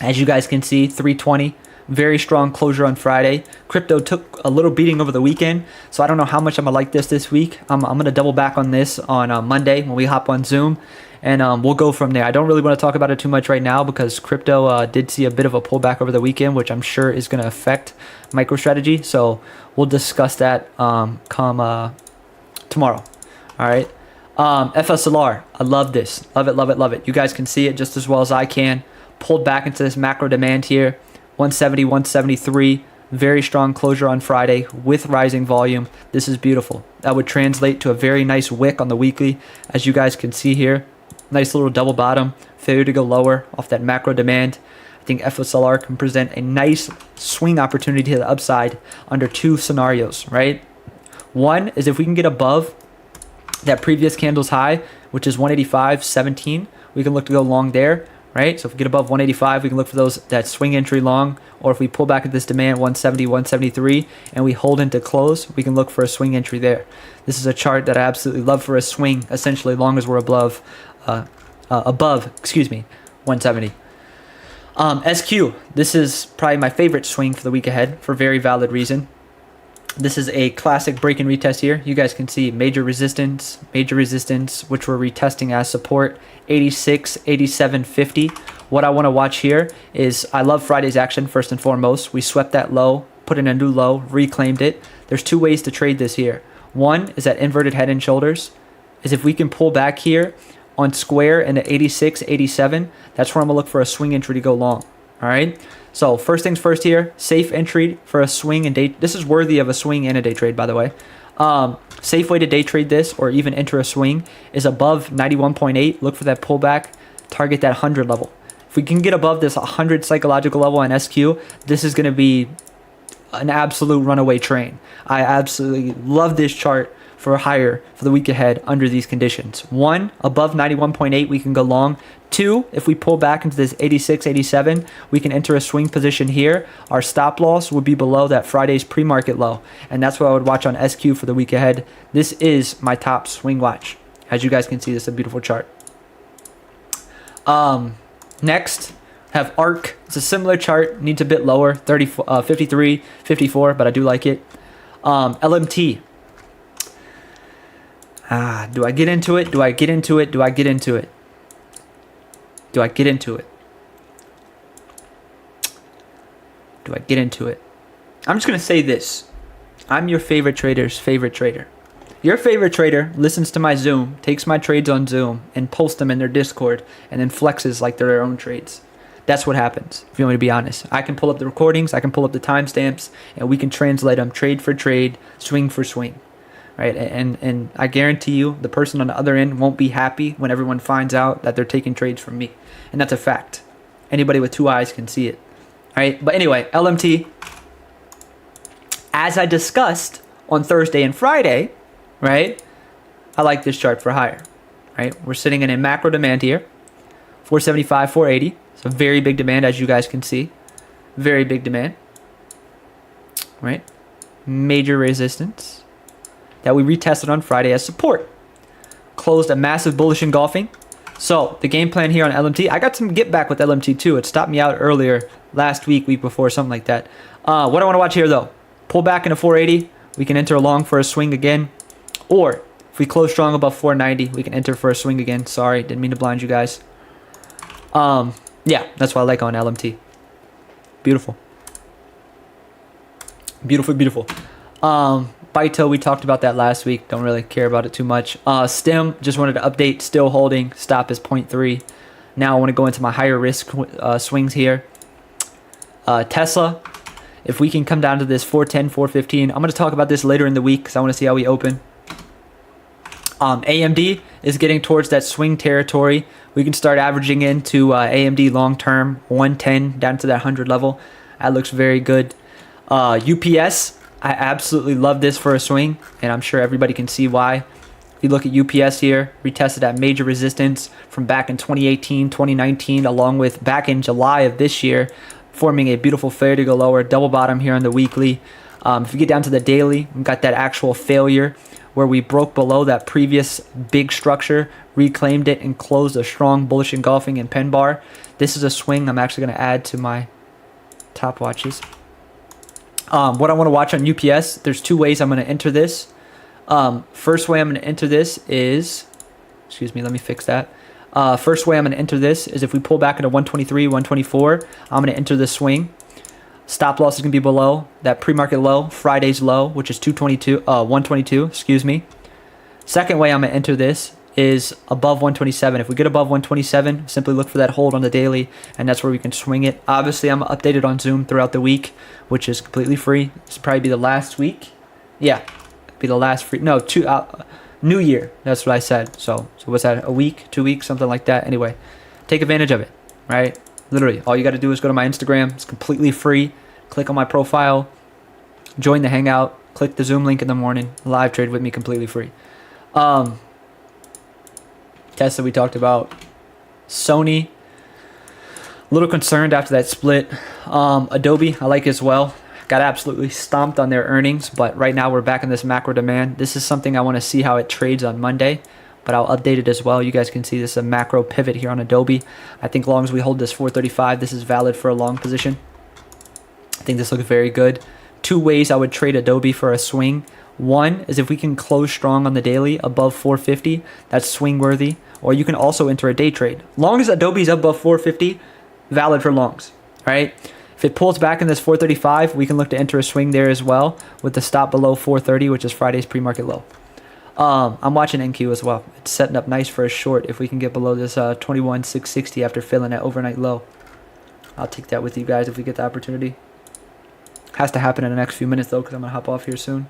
As you guys can see, 320. Very strong closure on Friday. Crypto took a little beating over the weekend, so I don't know how much I'm going to like this week. I'm going to double back on this on Monday when we hop on Zoom, and we'll go from there. I don't really want to talk about it too much right now because crypto did see a bit of a pullback over the weekend, which I'm sure is going to affect MicroStrategy, so we'll discuss that come tomorrow. All right. FSLR, I love this. Love it. You guys can see it just as well as I can. Pulled back into this macro demand here. 170, 173, very strong closure on Friday with rising volume. This is beautiful. That would translate to a very nice wick on the weekly, as you guys can see here. Nice little double bottom, failure to go lower off that macro demand. I think FSLR can present a nice swing opportunity to the upside under two scenarios, right? One is if we can get above that previous candle's high, which is 185.17, we can look to go long there. Right, so if we get above 185, we can look for that swing entry long, or if we pull back at this demand 170, 173, and we hold into close, we can look for a swing entry there. This is a chart that I absolutely love for a swing, essentially, as long as we're above 170. SQ, this is probably my favorite swing for the week ahead for very valid reason. This is a classic break and retest here. You guys can see major resistance, which we're retesting as support, 86, 87, 50. What I want to watch here is I love Friday's action first and foremost. We swept that low, put in a new low, reclaimed it. There's two ways to trade this here. One is that inverted head and shoulders, is if we can pull back here on square into 86, 87, that's where I'm going to look for a swing entry to go long. All right. So first things first here, safe entry for a swing and day. This is worthy of a swing and a day trade, by the way. Safe way to day trade this or even enter a swing is above 91.8. Look for that pullback, target that 100 level. If we can get above this 100 psychological level on SQ, this is going to be an absolute runaway train. I absolutely love this chart for higher for the week ahead under these conditions. One, above 91.8, we can go long. Two, if we pull back into this 86, 87, we can enter a swing position here. Our stop loss would be below that Friday's pre-market low, and that's what I would watch on SQ for the week ahead. This is my top swing watch. As you guys can see, this is a beautiful chart. Next, have ARC. It's a similar chart, needs a bit lower, 53, 54, but I do like it. LMT. Do I get into it? I'm just going to say this. I'm your favorite trader's favorite trader. Your favorite trader listens to my Zoom, takes my trades on Zoom, and posts them in their Discord, and then flexes like they're their own trades. That's what happens, if you want me to be honest. I can pull up the recordings, I can pull up the timestamps, and we can translate them trade for trade, swing for swing. Right, and I guarantee you the person on the other end won't be happy when everyone finds out that they're taking trades from me. And that's a fact. Anybody with two eyes can see it. All right, but anyway, LMT, as I discussed on Thursday and Friday, right, I like this chart for higher. Right, we're sitting in a macro demand here, 475, 480. It's a very big demand, as you guys can see. Very big demand. Right, major resistance that we retested on Friday as support. Closed a massive bullish engulfing. So the game plan here on LMT, I got some get back with LMT too. It stopped me out earlier last week before, something like that. What I want to watch here though, pull back into 480. We can enter long for a swing again. Or if we close strong above 490, we can enter for a swing again. Sorry, didn't mean to blind you guys. Yeah, that's what I like on LMT. Beautiful. Beautiful, beautiful. Baito, we talked about that last week. Don't really care about it too much. Stim, just wanted to update. Still holding. Stop is 0.3. Now I want to go into my higher risk swings here. Tesla, if we can come down to this 410, 415. I'm going to talk about this later in the week because I want to see how we open. AMD is getting towards that swing territory. We can start averaging into AMD long term, 110 down to that 100 level. That looks very good. UPS, I absolutely love this for a swing, and I'm sure everybody can see why. If you look at UPS here, retested that major resistance from back in 2018, 2019, along with back in July of this year, forming a beautiful fair to go lower, double bottom here on the weekly. If you get down to the daily, we've got that actual failure where we broke below that previous big structure, reclaimed it, and closed a strong bullish engulfing and pen bar. This is a swing I'm actually going to add to my top watches. What I want to watch on UPS, there's two ways I'm going to enter this. First way I'm going to enter this is, excuse me, let me fix that. First way I'm going to enter this is if we pull back into 123, 124, I'm going to enter the swing. Stop loss is going to be below that pre-market low, Friday's low, which is 122, excuse me. Second way I'm going to enter this is above 127. If we get above 127, simply look for that hold on the daily, and that's where we can swing it. Obviously, I'm updated on Zoom throughout the week, which is completely free. This will probably be the last week. Yeah, be the last free. No, New Year. That's what I said. So what's that? A week, 2 weeks, something like that. Anyway, take advantage of it, right? Literally, all you got to do is go to my Instagram. It's completely free. Click on my profile, join the Hangout, click the Zoom link in the morning, live trade with me completely free. Tesla we talked about. Sony, a little concerned after that split. Adobe, I like as well. Got absolutely stomped on their earnings, but right now we're back in this macro demand. This is something I want to see how it trades on Monday, but I'll update it as well. You guys can see this is a macro pivot here on Adobe. I think as long as we hold this 435, this is valid for a long position. I think this looks very good. Two ways I would trade Adobe for a swing. One is if we can close strong on the daily above 450, that's swing worthy. Or you can also enter a day trade. Long as Adobe's above 450, valid for longs, right? If it pulls back in this 435, we can look to enter a swing there as well with the stop below 430, which is Friday's pre-market low. I'm watching NQ as well. It's setting up nice for a short if we can get below this 21,660 after filling that overnight low. I'll take that with you guys if we get the opportunity. Has to happen in the next few minutes though, because I'm going to hop off here soon.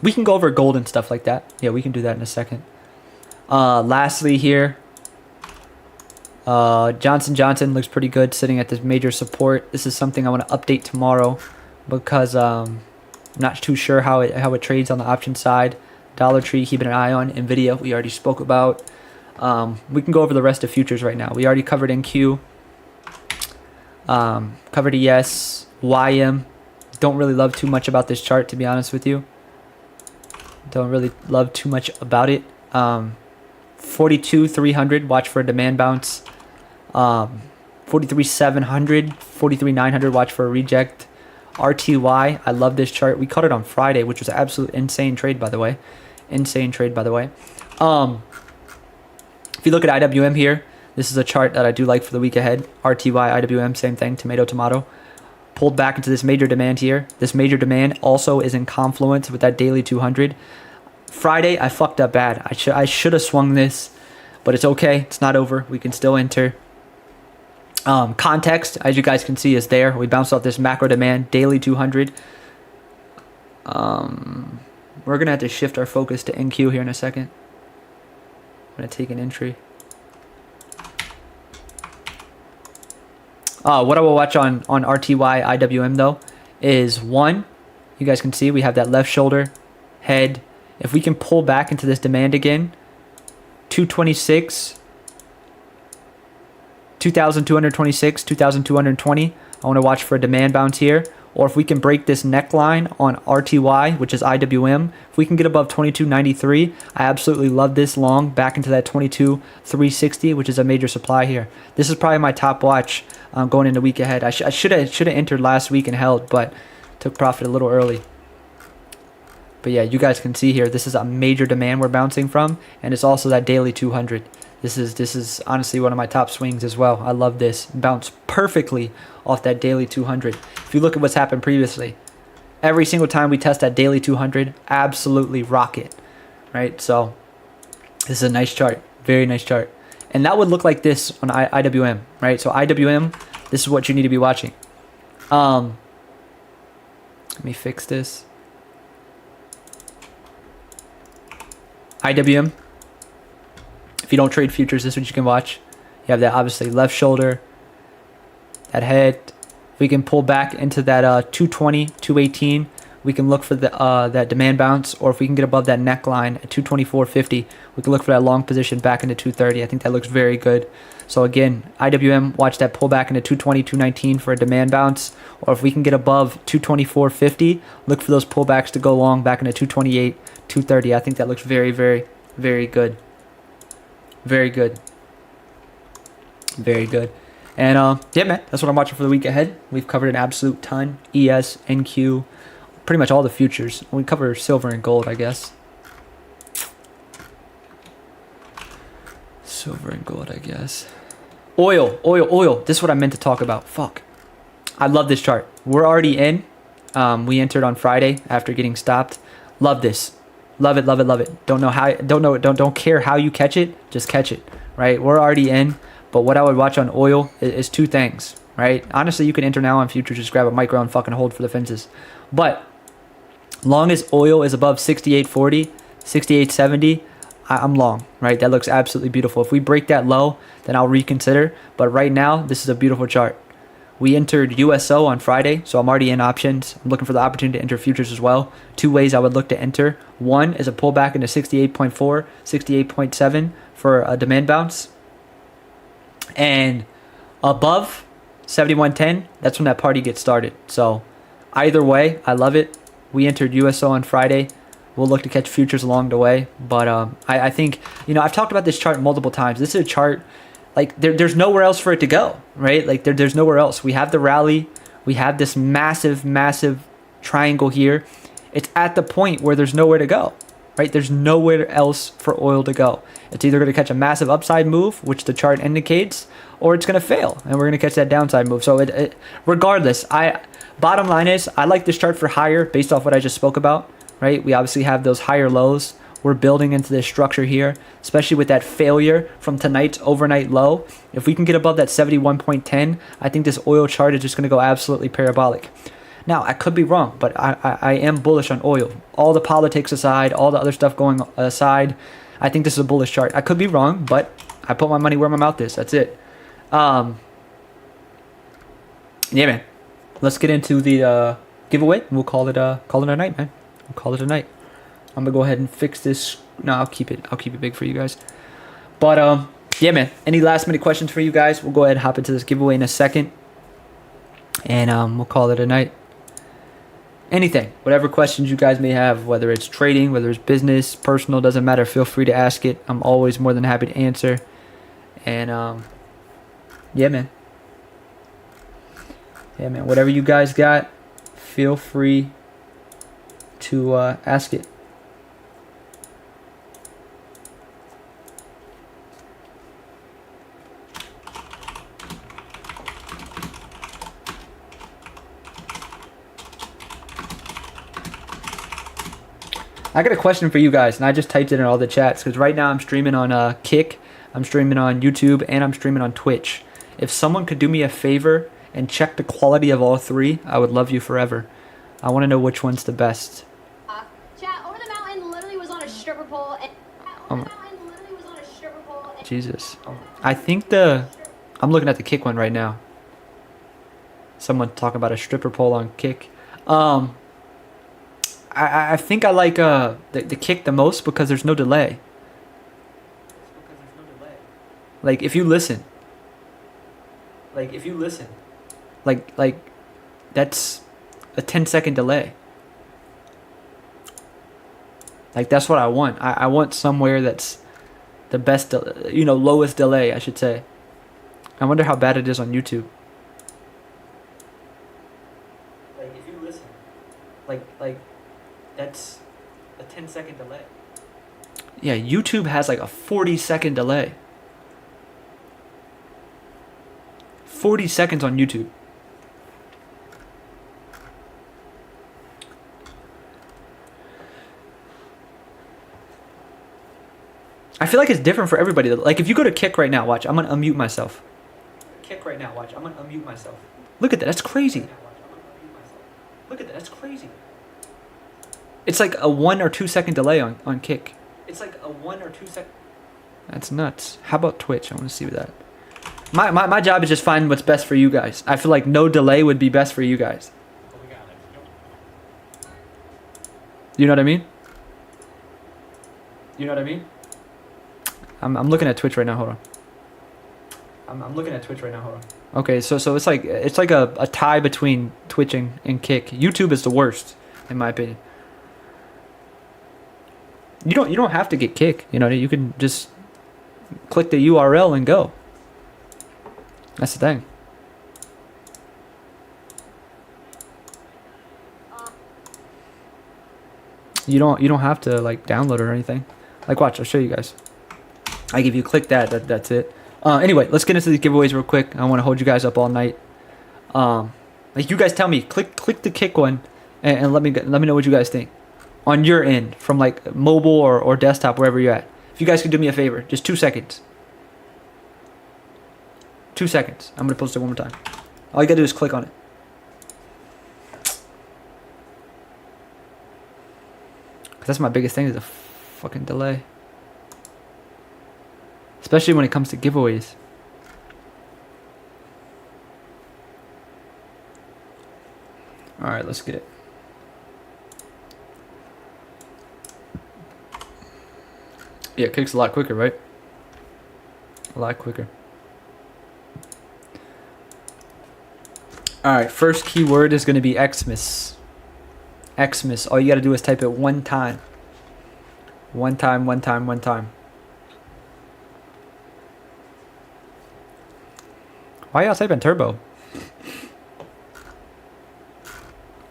We can go over gold and stuff like that. Yeah, we can do that in a second. Lastly here, Johnson & Johnson looks pretty good sitting at this major support. This is something I want to update tomorrow because I'm not too sure how it trades on the option side. Dollar Tree, keeping an eye on. Nvidia, we already spoke about. We can go over the rest of futures right now. We already covered NQ, covered ES, YM. Don't really love too much about this chart, to be honest with you. Don't really love too much about it. 42,300, watch for a demand bounce. 43,700, 43,900, watch for a reject. RTY, I love this chart. We caught it on Friday, which was an absolute insane trade, by the way. Insane trade, by the way. If you look at IWM here, this is a chart that I do like for the week ahead. RTY, IWM, same thing, tomato, tomato. Pulled back into this major demand here. This major demand also is in confluence with that daily 200. Friday, I fucked up bad. I should have swung this, but it's okay. It's not over. We can still enter. Context, as you guys can see, is there. We bounced off this macro demand, daily 200. We're going to have to shift our focus to NQ here in a second. I'm going to take an entry. What I will watch on RTY IWM though is one, you guys can see we have that left shoulder, head. If we can pull back into this demand again, 226, 2,226, 2,220. I want to watch for a demand bounce here. Or if we can break this neckline on RTY, which is IWM, if we can get above 22.93, I absolutely love this long back into that 22.360, which is a major supply here. This is probably my top watch going into week ahead. I should have entered last week and held, but took profit a little early. But yeah, you guys can see here, this is a major demand we're bouncing from, and it's also that daily 200. This is honestly one of my top swings as well. I love this. Bounced perfectly off that daily 200. If you look at what's happened previously, every single time we test that daily 200, absolutely rocket, right? So this is a nice chart, very nice chart. And that would look like this on IWM, right? So IWM, this is what you need to be watching. Let me fix this. IWM. If you don't trade futures, this is what you can watch. You have that obviously left shoulder, that head. We can pull back into that 220, 218. We can look for the that demand bounce, or if we can get above that neckline at 224.50, we can look for that long position back into 230. I think that looks very good. So again, IWM, watch that pull back into 220, 219 for a demand bounce, or if we can get above 224.50, look for those pullbacks to go long back into 228, 230. I think that looks very, very, very good. Very good. Very good. And yeah, man, that's what I'm watching for the week ahead. We've covered an absolute ton. ES, NQ, pretty much all the futures. We cover silver and gold, I guess. Silver and gold, I guess. Oil. This is what I meant to talk about. Fuck. I love this chart. We're already in. We entered on Friday after getting stopped. Love this. Love it, love it, love it. Don't care how you catch it. Just catch it, right? We're already in. But what I would watch on oil is two things, right? Honestly, you can enter now on futures. Just grab a micro and fucking hold for the fences. But long as oil is above 68.40, 68.70, I'm long, right? That looks absolutely beautiful. If we break that low, then I'll reconsider. But right now, this is a beautiful chart. We entered USO on Friday, so I'm already in options. I'm looking for the opportunity to enter futures as well. Two ways I would look to enter. One is a pullback into 68.4, 68.7 for a demand bounce. And above 71.10, that's when that party gets started. So either way, I love it. We entered USO on Friday. We'll look to catch futures along the way. But I think, I've talked about this chart multiple times. This is a chart, like, there's nowhere else for it to go, right? Like, there's nowhere else. We have the rally. We have this massive, massive triangle here. It's at the point where there's nowhere to go, right? There's nowhere else for oil to go. It's either going to catch a massive upside move, which the chart indicates, or it's going to fail, and we're going to catch that downside move. So regardless, bottom line is I like this chart for higher based off what I just spoke about, right? We obviously have those higher lows. We're building into this structure here, especially with that failure from tonight's overnight low. If we can get above that 71.10, I think this oil chart is just going to go absolutely parabolic. Now, I could be wrong, but I am bullish on oil. All the politics aside, all the other stuff going aside, I think this is a bullish chart. I could be wrong, but I put my money where my mouth is. That's it. Yeah, man. Let's get into the giveaway, and we'll call it a night, man. We'll call it a night. I'm gonna go ahead and fix this. No, I'll keep it big for you guys. But yeah, man. Any last minute questions for you guys? We'll go ahead and hop into this giveaway in a second, and we'll call it a night. Anything, whatever questions you guys may have, whether it's trading, whether it's business, personal, doesn't matter. Feel free to ask it. I'm always more than happy to answer. And yeah, man. Yeah, man. Whatever you guys got, feel free to ask it. I got a question for you guys, and I just typed it in all the chats because right now I'm streaming on Kick, I'm streaming on YouTube, and I'm streaming on Twitch. If someone could do me a favor and check the quality of all three, I would love you forever. I want to know which one's the best. Chat, Over the Mountain literally was on a stripper pole. Jesus. I think I'm looking at the Kick one right now. Someone talking about a stripper pole on Kick. I think I like the Kick the most because there's no delay. Like if you listen, like that's a 10-second delay. Like that's what I want. I want somewhere that's the best, lowest delay, I should say. I wonder how bad it is on YouTube. Like if you listen, like that's a 10-second delay. Yeah, YouTube has like a 40-second delay. 40 seconds on YouTube. I feel like it's different for everybody. Like if you go to Kick right now, watch. I'm gonna unmute myself. Kick right now, watch. I'm gonna unmute myself. Look at that. That's crazy. Look at that. That's crazy. It's like a 1 or 2 second delay on Kick. It's like a 1 or 2 second. That's nuts. How about Twitch? I want to see that. My job is just find what's best for you guys. I feel like no delay would be best for you guys. You know what I mean? You know what I mean? I'm looking at Twitch right now. Hold on. I'm looking at Twitch right now. Hold on. Okay, so it's like a tie between Twitch and Kick. YouTube is the worst, in my opinion. You don't have to get Kick. You know, you can just click the URL and go. That's the thing. You don't have to like download it or anything. Like watch, I'll show you guys. If you click that's it. Anyway, let's get into these giveaways real quick. I want to hold you guys up all night. Like you guys tell me, click the Kick one, and let me know what you guys think on your end from like mobile or desktop, wherever you're at. If you guys could do me a favor, just 2 seconds. 2 seconds. I'm gonna post it one more time. All you gotta do is click on it. Cause that's my biggest thing is a fucking delay. Especially when it comes to giveaways. Alright, let's get it. Yeah, Kick's a lot quicker, right? A lot quicker. Alright, first keyword is going to be Xmas. Xmas. All you got to do is type it one time. One time. Why y'all typing turbo?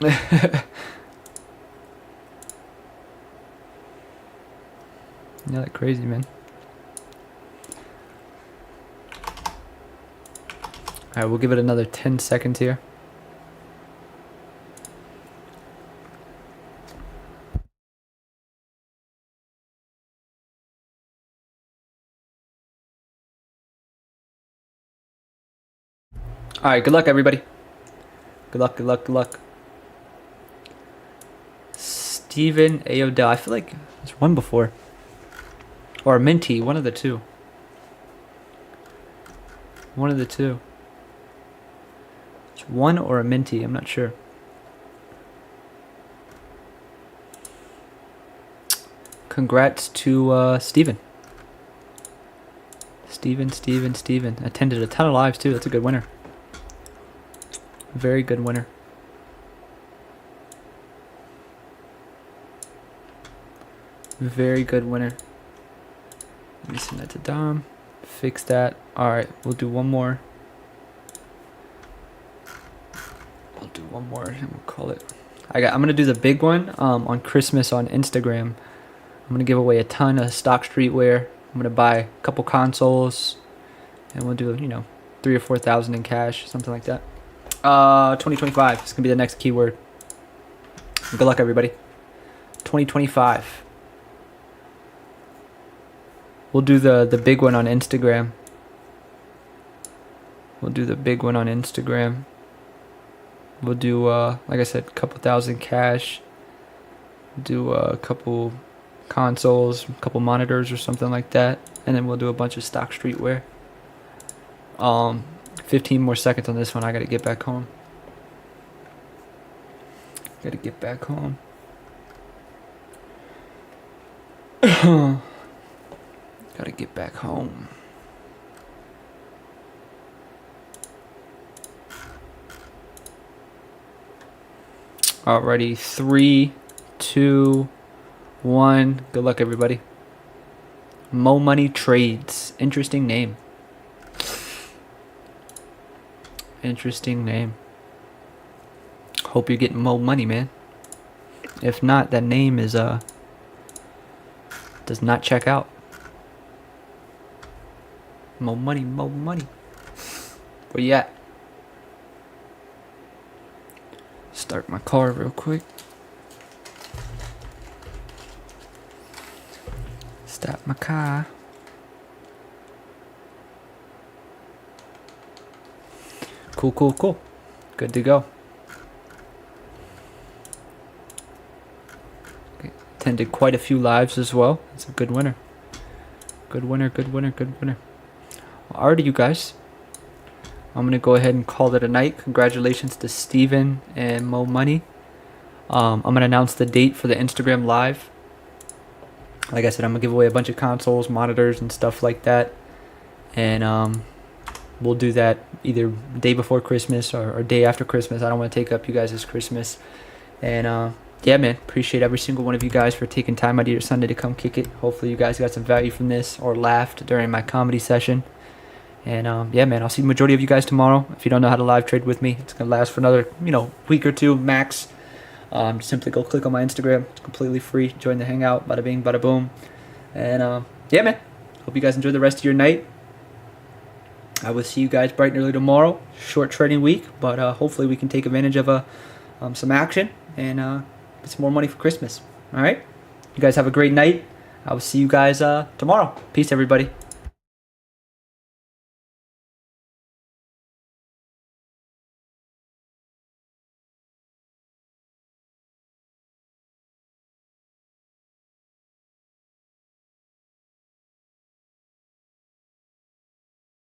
Yeah, like crazy, man. Alright, we'll give it another 10 seconds here. Alright, good luck, everybody. Good luck. Steven Aodell. I feel like there's one before. Or Minty, one of the two. One of the two. It's one or a Minty, I'm not sure. Congrats to Steven. Steven. Attended a ton of lives too. That's a good winner. Very good winner. Very good winner. Let me send that to Dom. Fix that. Alright, we'll do one more. And we'll call it. I'm gonna do the big one on Christmas on Instagram. I'm gonna give away a ton of stock streetwear. I'm gonna buy a couple consoles, and we'll do 3,000 or 4,000 in cash, something like that. 2025 is gonna be the next keyword. Good luck, everybody. 2025. We'll do the big one on Instagram. We'll do like I said, a couple thousand cash. Do a couple consoles, a couple monitors or something like that, and then we'll do a bunch of stock streetwear. 15 more seconds on this one. I gotta get back home. Gotta get back home. Alrighty, 3, 2, 1. Good luck, everybody. Mo Money Trades. Interesting name. Hope you're getting Mo money, man. If not, that name is does not check out. Mo money. Where you at? Start my car real quick. Start my car. Cool, cool, cool. Good to go. Okay. Attended quite a few lives as well. It's a good winner. Good winner, good winner, good winner. Alrighty, you guys. I'm going to go ahead and call it a night. Congratulations to Steven and Mo Money. I'm going to announce the date for the Instagram Live. Like I said, I'm going to give away a bunch of consoles, monitors, and stuff like that. And we'll do that either day before Christmas or day after Christmas. I don't want to take up you guys' Christmas. And yeah, man, appreciate every single one of you guys for taking time out of your Sunday to come kick it. Hopefully you guys got some value from this or laughed during my comedy session. And yeah, man, I'll see the majority of you guys tomorrow. If you don't know how to live trade with me, it's going to last for another, week or two max. Simply go click on my Instagram. It's completely free. Join the hangout. Bada bing, bada boom. And yeah, man, hope you guys enjoy the rest of your night. I will see you guys bright and early tomorrow. Short trading week, but hopefully we can take advantage of some action and get some more money for Christmas. All right? You guys have a great night. I will see you guys tomorrow. Peace, everybody.